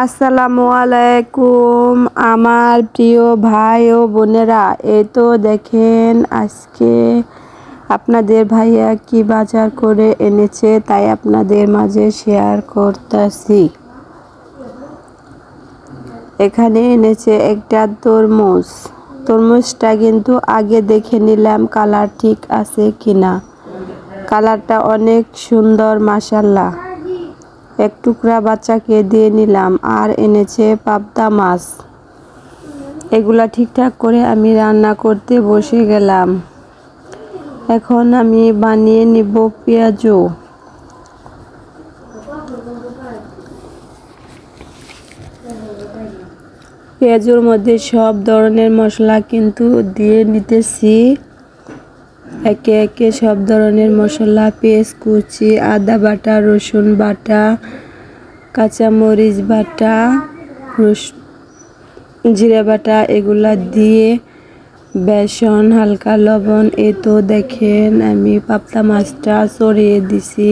আসসালামু আলাইকুম আমার প্রিয় ভাই ও বোনেরা। এই তো দেখেন আজকে আপনাদের ভাইয়া কি বাজার করে এনেছে, তাই আপনাদের মাঝে শেয়ার করতেছি। এখানে এনেছে একটা তরমুজ। তরমুজটা কিন্তু আগে দেখে নিলাম কালার ঠিক আছে কিনা। কালারটা অনেক সুন্দর মাশাআল্লাহ। এক টুকরা বাচ্চাকে দিয়ে নিলাম। আর এনেছে পাবদা মাছ। এগুলা ঠিকঠাক করে আমি রান্না করতে বসে গেলাম। এখন আমি বানিয়ে নিব পেঁয়াজু। পেঁয়াজুর মধ্যে সব ধরনের মশলা কিন্তু দিয়ে নিতেছি। একে একে সব ধরনের মশলা, পেঁয়াজ কুচি, আদা বাটা, রসুন বাটা, কাঁচামরিচ বাটা, জিরা বাটা এগুলা দিয়ে বেসন, হালকা লবণ। এই তো দেখেন আমি পাবদা মাছটা ছড়িয়ে দিছি,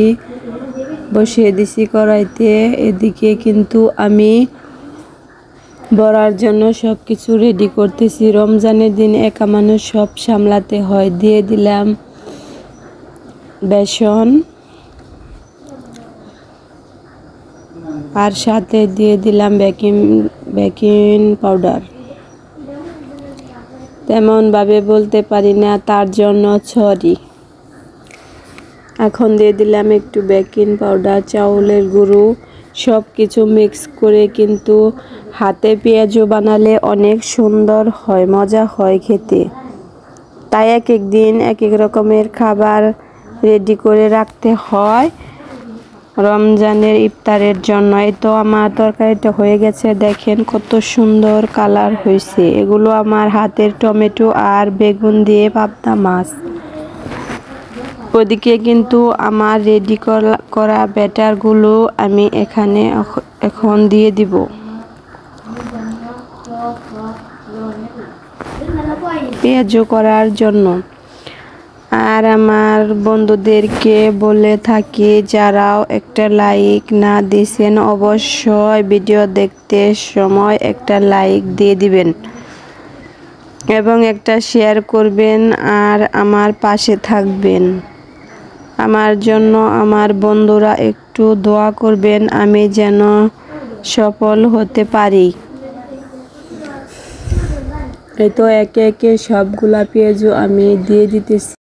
বসিয়ে দিছি কড়াইতে। এদিকে কিন্তু আমি বড়ার জন্য সব কিছু রেডি করতেছি। রমজানের দিন একা মানুষ সব সামলাতে হয়। দিয়ে দিলাম বেসন, আর সাথে দিয়ে দিলাম বেকিং পাউডার। তেমন ভাবে বলতে পারি না, তার জন্য সরি। এখন দিয়ে দিলাম একটু বেকিং পাউডার, চাউলের গুঁড়ো। সব কিছু মিক্স করে কিন্তু হাতে পেঁয়াজু বানালে অনেক সুন্দর হয়, মজা হয় খেতে। তাই এক এক দিন এক এক রকমের খাবার রেডি করে রাখতে হয় রমজানের ইফতারের জন্য। এই তো আমার তরকারিটা হয়ে গেছে, দেখেন কত সুন্দর কালার হয়েছে। এগুলো আমার হাতের টমেটো আর বেগুন দিয়ে পাবদা মাছ। ওদিকে কিন্তু আমার রেডি করা ব্যাটারগুলো আমি এখানে এখন দিয়ে দিব। পেঁয়াজু করার জন্য। আর আমার বন্ধুদেরকে বলে থাকি, যারাও একটা লাইক না দিয়েছেন অবশ্যই ভিডিও দেখতে সময় একটা লাইক দিয়ে দিবেন এবং একটা শেয়ার করবেন আর আমার পাশে থাকবেন। আমার জন্য আমার বন্ধুরা একটু দোয়া করবেন, আমি যেন সফল হতে পারি। এই তো একে একে সবগুলা পেঁয়াজু আমি দিয়ে দিতেছি।